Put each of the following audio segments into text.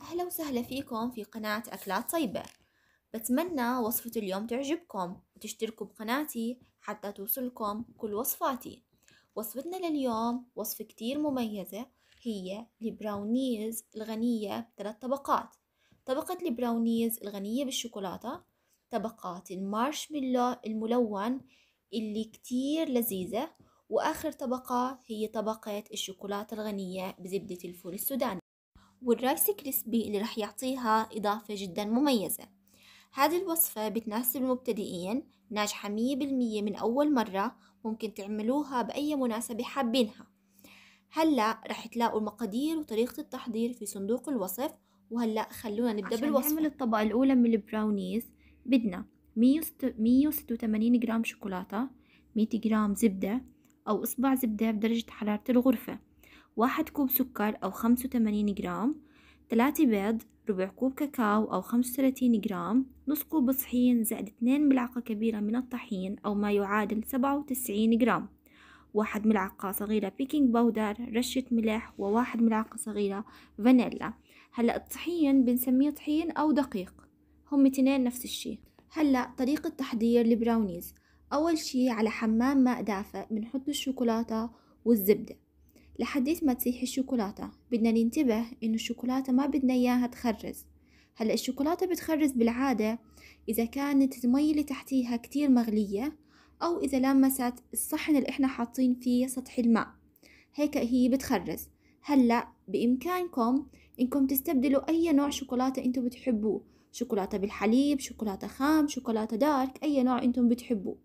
أهلا وسهلا فيكم في قناة أكلات طيبة. بتمنى وصفة اليوم تعجبكم وتشتركوا بقناتي حتى توصلكم كل وصفاتي. وصفتنا لليوم وصفة كتير مميزة، هي البراونيز الغنية بثلاث طبقات. طبقة البراونيز الغنية بالشوكولاتة، طبقات المارشميلو الملون اللي كتير لذيذة، وآخر طبقة هي طبقة الشوكولاتة الغنية بزبدة الفول السوداني. والرايس كريسبي اللي رح يعطيها إضافة جدا مميزة. هذه الوصفة بتناسب المبتدئين، ناجحة 100% من أول مرة، ممكن تعملوها بأي مناسبة حابينها. هلأ رح تلاقوا المقادير وطريقة التحضير في صندوق الوصف. وهلأ خلونا نبدأ بالوصفة. عشان نعمل الطبقة الأولى من البراونيز بدنا 186 جرام شوكولاتة، 100 جرام زبدة أو إصبع زبدة بدرجة حرارة الغرفة، 1 كوب سكر أو 85 جرام، 3 بيض، ربع كوب كاكاو أو 35 جرام، نص كوب طحين زائد 2 ملعقة كبيرة من الطحين أو ما يعادل 97 جرام، 1 ملعقة صغيرة بيكنج باودر، رشة ملح، و1 ملعقة صغيرة فانيلا. هلأ الطحين بنسميه طحين أو دقيق، هم اتنين نفس الشي. هلأ طريقة تحضير البراونيز. أول شي على حمام ماء دافئ بنحط الشوكولاتة والزبدة لحديت ما تسيح الشوكولاتة. بدنا ننتبه إنه الشوكولاتة ما بدنا إياها تخرز. هلأ الشوكولاتة بتخرز بالعادة إذا كانت المي اللي تحتيها كتير مغلية، أو إذا لمست الصحن اللي إحنا حاطين فيه سطح الماء، هيك هي بتخرز. هلأ بإمكانكم إنكم تستبدلوا أي نوع شوكولاتة أنتم بتحبوه، شوكولاتة بالحليب، شوكولاتة خام، شوكولاتة دارك، أي نوع أنتم بتحبوه.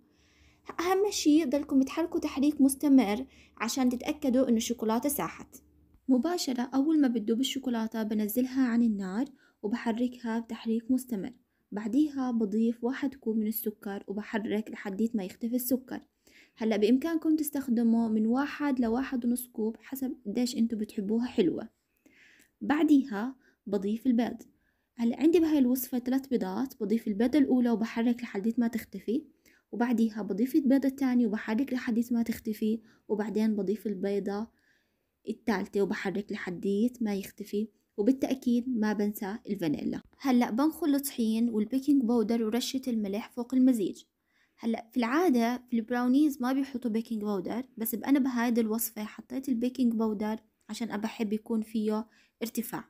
أهم شي ضلكم تحركوا تحريك مستمر عشان تتأكدوا إنه الشوكولاتة ساحت. مباشرة أول ما بتدوب الشوكولاتة بنزلها عن النار وبحركها بتحريك مستمر. بعديها بضيف 1 كوب من السكر وبحرك لحديت ما يختفي السكر. هلأ بإمكانكم تستخدموا من 1 ل1.5 كوب حسب قديش انتو بتحبوها حلوة. بعديها بضيف البيض. هلأ عندي بهاي الوصفة 3 بيضات، بضيف البيضة الأولى وبحرك لحديت ما تختفي، وبعديها بضيف البيضة الثانية وبحرك لحديت ما تختفي، وبعدين بضيف البيضة الثالثة وبحرك لحديت ما يختفي، وبالتأكيد ما بنسى الفانيلا. هلأ بنخل الطحين والبيكنج باودر ورشة الملح فوق المزيج. هلأ في العادة في البراونيز ما بيحطوا بيكنج باودر، بس أنا بهايدي الوصفة حطيت البيكنج باودر عشان أنا بحب يكون فيه ارتفاع.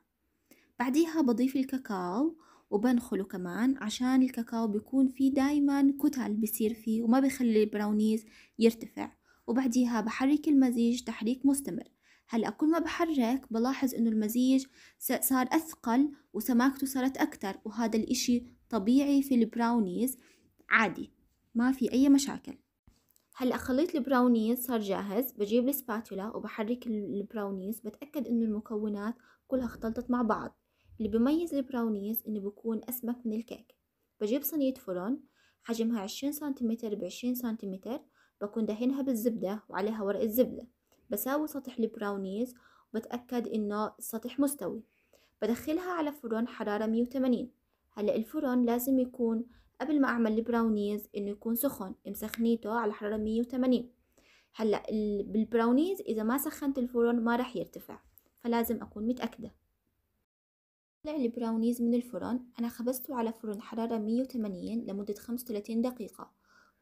بعديها بضيف الكاكاو وبنخله كمان عشان الكاكاو بيكون فيه دايما كتل بيصير فيه وما بيخلي البراونيز يرتفع. وبعديها بحرك المزيج تحريك مستمر. هلأ كل ما بحرك بلاحظ انه المزيج صار اثقل وسماكته صارت اكتر، وهذا الاشي طبيعي في البراونيز، عادي ما في اي مشاكل. هلأ خليط البراونيز صار جاهز، بجيب السباتولا وبحرك البراونيز، بتأكد انه المكونات كلها اختلطت مع بعض. اللي بيميز البراونيز انه بيكون اسمك من الكيك. بجيب صينية فرن حجمها 20 سنتيمتر ب20 سنتيمتر، بكون دهنها بالزبدة وعليها ورق الزبدة، بساوي سطح البراونيز وبتأكد انه السطح مستوي. بدخلها على فرن حرارة 180. هلأ الفرن لازم يكون قبل ما اعمل البراونيز انه يكون سخن، مسخنيته على حرارة 180. هلأ بالبراونيز اذا ما سخنت الفرن ما راح يرتفع، فلازم اكون متأكدة. طلع البراونيز من الفرن، انا خبزته على فرن حرارة 180 لمدة 35 دقيقة.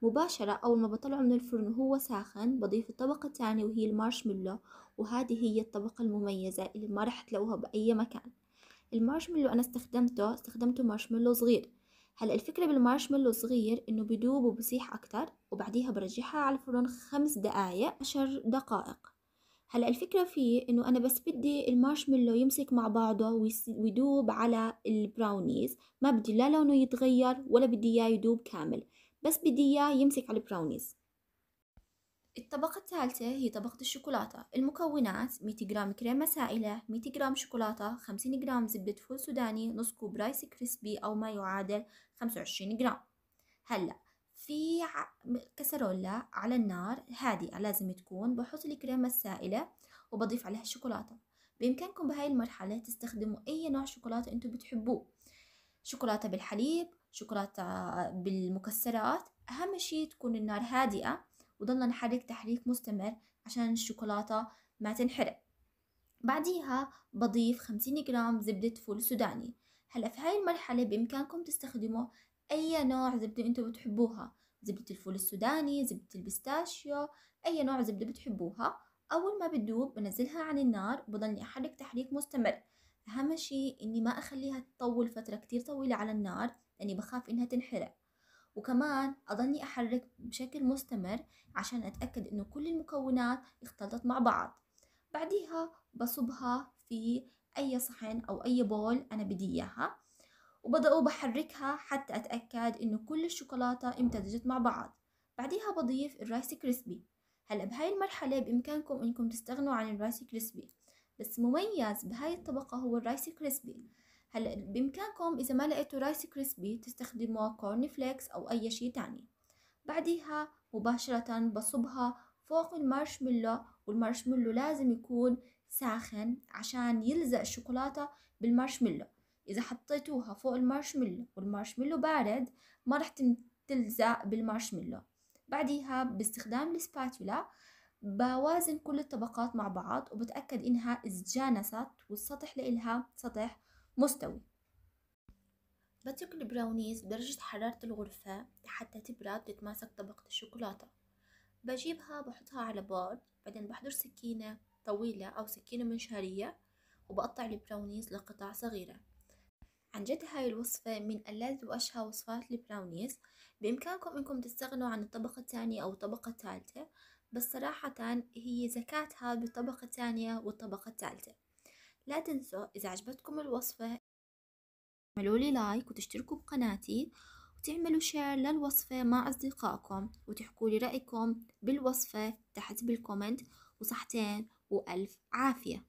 مباشرة اول ما بطلعه من الفرن وهو ساخن بضيف الطبقة الثانية وهي المارشميلو، وهذه هي الطبقة المميزة اللي ما راح تلاقوها بأي مكان. المارشميلو انا استخدمته مارشميلو صغير. هلا الفكرة بالمارشميلو صغير انه بدوب وبسيح اكتر، وبعديها برجعها على الفرن 5 دقايق 10 دقائق. هلا الفكرة فيه انه انا بس بدي المارشميلو يمسك مع بعضه ويدوب على البراونيز، ما بدي لا لونه يتغير ولا بدي اياه يدوب كامل، بس بدي اياه يمسك على البراونيز. الطبقة الثالثة هي طبقة الشوكولاتة. المكونات 100 جرام كريمة سائلة، 100 جرام شوكولاتة، 50 جرام زبدة فول سوداني، نص كوب رايس كريسبي أو ما يعادل 25 جرام. هلأ في كسرولة على النار هادئة لازم تكون، بحط الكريمة السائلة وبضيف عليها الشوكولاتة. بإمكانكم بهاي المرحلة تستخدموا أي نوع شوكولاتة أنتم بتحبوه، شوكولاتة بالحليب، شوكولاتة بالمكسرات. أهم شي تكون النار هادئة وضلنا نحرك تحريك مستمر عشان الشوكولاتة ما تنحرق. بعديها بضيف 50 جرام زبدة فول سوداني. هلا في هاي المرحلة بإمكانكم تستخدموا أي نوع زبدة أنتوا بتحبوها، زبدة الفول السوداني، زبدة البيستاشيو، أي نوع زبدة بتحبوها. أول ما بتدوب بنزلها عن النار وبضلني أحرك تحريك مستمر. أهم شي إني ما أخليها تطول فترة كتير طويلة على النار لأني بخاف إنها تنحرق، وكمان أضلني أحرك بشكل مستمر عشان أتأكد إنه كل المكونات اختلطت مع بعض. بعديها بصبها في أي صحن أو أي بول أنا بدي إياها، وبحركها حتى أتأكد إنه كل الشوكولاتة امتزجت مع بعض. بعديها بضيف الرايس كريسبي. هلأ بهاي المرحلة بإمكانكم إنكم تستغنوا عن الرايس كريسبي، بس مميز بهاي الطبقة هو الرايس كريسبي. هلأ بإمكانكم إذا ما لقيتوا رايس كريسبي تستخدموا كورن فليكس أو أي شي تاني. بعديها مباشرة بصبها فوق المارشميلو، والمارشميلو لازم يكون ساخن عشان يلزق الشوكولاتة بالمارشميلو. إذا حطيتوها فوق المارشميلو والمارشميلو بارد ما رح تلزق بالمارشميلو. بعديها باستخدام السباتولا بوازن كل الطبقات مع بعض وبتأكد إنها اتجانست والسطح لإلها سطح مستوي. بترك البراونيز بدرجة حرارة الغرفة حتى تبرد وتتماسك طبقة الشوكولاتة. بجيبها بحطها على بورد، بعدين بحضر سكينة طويلة أو سكينة منشارية وبقطع البراونيز لقطع صغيرة. عن جد هاي الوصفة من ألذ وأشهى وصفات البراونيز. بإمكانكم إنكم تستغنوا عن الطبقة الثانية أو الطبقة الثالثة، بس صراحة هي زكاتها بالطبقة الثانية والطبقة الثالثة. لا تنسوا إذا عجبتكم الوصفة اعملوا لي لايك وتشتركوا بقناتي وتعملوا شير للوصفة مع أصدقائكم وتحكوا لي رأيكم بالوصفة تحت بالكومنت. وصحتين وألف عافية.